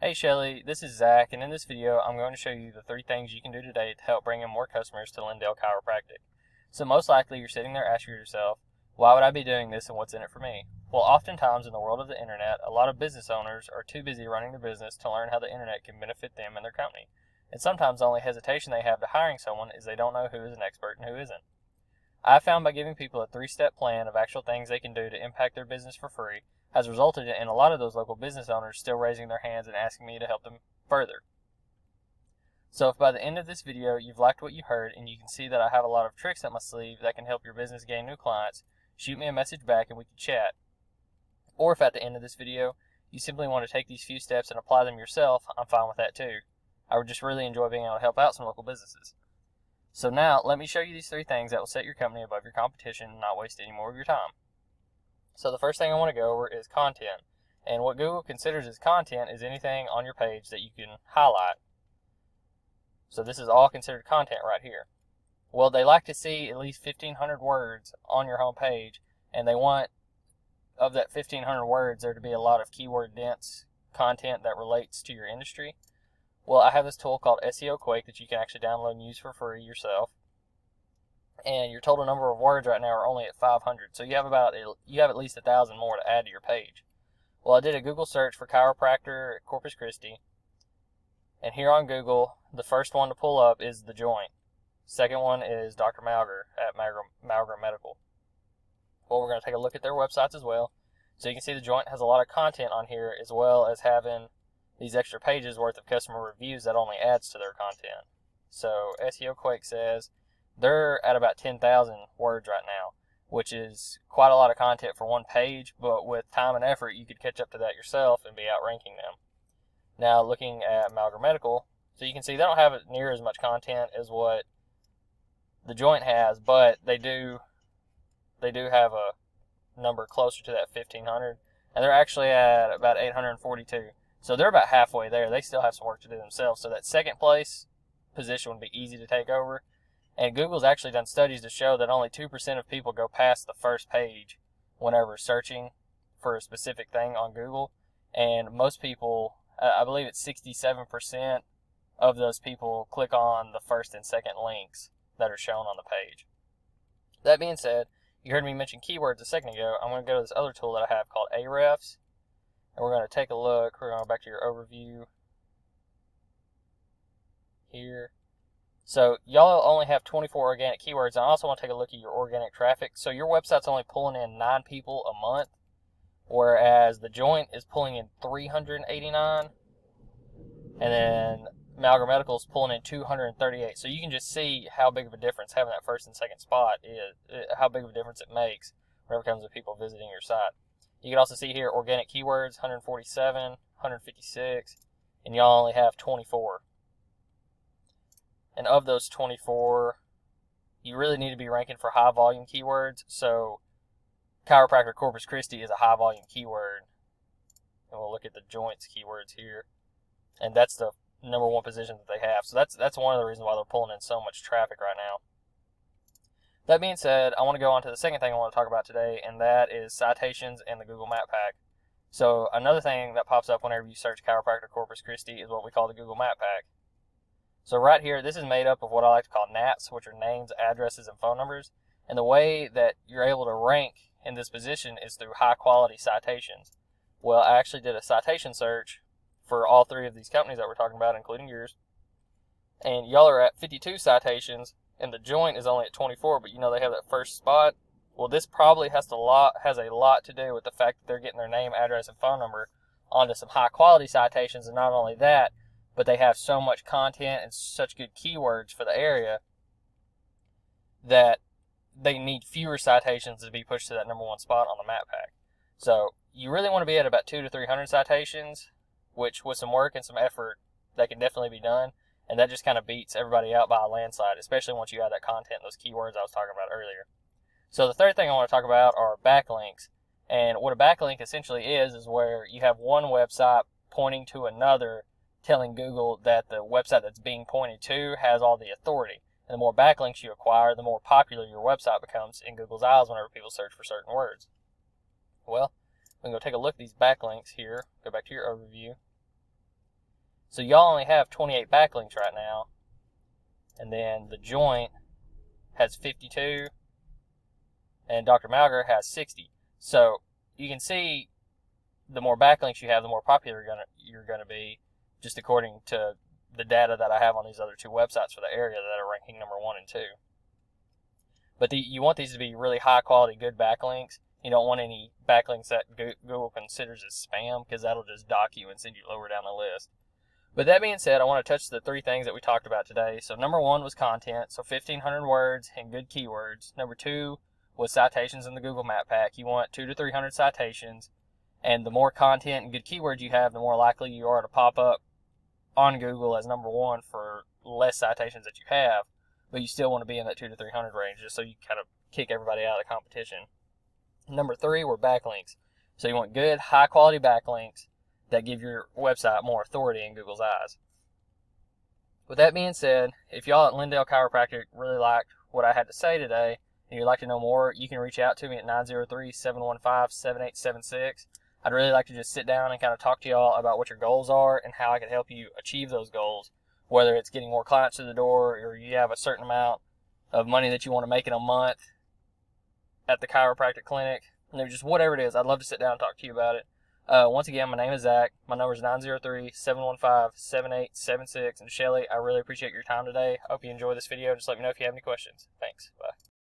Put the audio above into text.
Hey Shelly, this is Zach, and in this video I'm going to show you the 3 things you can do today to help bring in more customers to Lindell Chiropractic. So most likely you're sitting there asking yourself, why would I be doing this and what's in it for me? Well, oftentimes in the world of the internet, a lot of business owners are too busy running their business to learn how the internet can benefit them and their company. And sometimes the only hesitation they have to hiring someone is they don't know who is an expert and who isn't. I found by giving people a 3-step plan of actual things they can do to impact their business for free has resulted in a lot of those local business owners still raising their hands and asking me to help them further. So if by the end of this video you've liked what you heard and you can see that I have a lot of tricks up my sleeve that can help your business gain new clients, shoot me a message back and we can chat. Or if at the end of this video you simply want to take these few steps and apply them yourself, I'm fine with that too. I would just really enjoy being able to help out some local businesses. So now, let me show you these 3 things that will set your company above your competition and not waste any more of your time. So the first thing I want to go over is content. And what Google considers as content is anything on your page that you can highlight. So this is all considered content right here. Well, they like to see at least 1,500 words on your home page, and they want, of that 1,500 words, there to be a lot of keyword-dense content that relates to your industry. Well, I have this tool called SEO Quake that you can actually download and use for free yourself. And your total number of words right now are only at 500. So you have at least 1,000 more to add to your page. Well, I did a Google search for Chiropractor Corpus Christi. And here on Google, the first one to pull up is The Joint. Second one is Dr. Malger at Malger Medical. Well, we're going to take a look at their websites as well. So you can see The Joint has a lot of content on here, as well as having these extra pages worth of customer reviews that only adds to their content. So SEO Quake says they're at about 10,000 words right now, which is quite a lot of content for one page, but with time and effort you could catch up to that yourself and be outranking them. Now looking at Malger Medical, so you can see they don't have near as much content as what The Joint has, but they do have a number closer to that 1,500, and they're actually at about 842. So they're about halfway there. They still have some work to do themselves. So that second place position would be easy to take over. And Google's actually done studies to show that only 2% of people go past the first page whenever searching for a specific thing on Google. And most people, I believe it's 67% of those people click on the first and second links that are shown on the page. That being said, you heard me mention keywords a second ago. I'm going to go to this other tool that I have called Ahrefs. And we're going to take a look. We're going to go back to your overview here. So y'all only have 24 organic keywords. I also want to take a look at your organic traffic. So your website's only pulling in 9 people a month, whereas The Joint is pulling in 389, and then Malger Medical is pulling in 238. So you can just see how big of a difference having that first and second spot is, how big of a difference it makes whenever it comes to people visiting your site. You can also see here organic keywords, 147, 156, and y'all only have 24. And of those 24, you really need to be ranking for high volume keywords. So Chiropractor Corpus Christi is a high volume keyword. And we'll look at The Joint's keywords here. And that's the number 1 position that they have. So that's one of the reasons why they're pulling in so much traffic right now. That being said, I want to go on to the second thing I want to talk about today, and that is citations and the Google Map Pack. So another thing that pops up whenever you search Chiropractor Corpus Christi is what we call the Google Map Pack. So right here, this is made up of what I like to call NATs, which are names, addresses, and phone numbers. And the way that you're able to rank in this position is through high-quality citations. Well, I actually did a citation search for all 3 of these companies that we're talking about, including yours. And y'all are at 52 citations, and The Joint is only at 24, but you know they have that first spot. Well, this probably has a lot to do with the fact that they're getting their name, address, and phone number onto some high-quality citations, and not only that, but they have so much content and such good keywords for the area that they need fewer citations to be pushed to that number 1 spot on the map pack. So you really want to be at about 200 to 300 citations, which with some work and some effort, that can definitely be done. And that just kind of beats everybody out by a landslide, especially once you add that content and those keywords I was talking about earlier. So the third thing I want to talk about are backlinks. And what a backlink essentially is where you have one website pointing to another, telling Google that the website that's being pointed to has all the authority. And the more backlinks you acquire, the more popular your website becomes in Google's eyes whenever people search for certain words. Well, we can go take a look at these backlinks here. Go back to your overview. So y'all only have 28 backlinks right now, and then the joint has 52, and Dr. Malger has 60. So you can see the more backlinks you have, the more popular you're gonna be, just according to the data that I have on these other two websites for the area that are ranking number 1 and 2. But you want these to be really high quality, good backlinks. You don't want any backlinks that Google considers as spam, because that'll just dock you and send you lower down the list. But that being said, I want to touch the 3 things that we talked about today. So number 1 was content, so 1,500 words and good keywords. Number 2 was citations in the Google Map Pack. You want 200 to 300 citations, and the more content and good keywords you have, the more likely you are to pop up on Google as number 1 for less citations that you have. But you still want to be in that 200 to 300 range, just so you kind of kick everybody out of the competition. Number 3 were backlinks. So you want good, high quality backlinks that give your website more authority in Google's eyes. With that being said, if y'all at Lindell Chiropractic really liked what I had to say today, and you'd like to know more, you can reach out to me at 903-715-7876. I'd really like to just sit down and kind of talk to y'all about what your goals are and how I can help you achieve those goals, whether it's getting more clients to the door, or you have a certain amount of money that you want to make in a month at the chiropractic clinic, just whatever it is. I'd love to sit down and talk to you about it. Once again, my name is Zach. My number is 903-715-7876. And Shelly, I really appreciate your time today. I hope you enjoy this video. Just let me know if you have any questions. Thanks. Bye.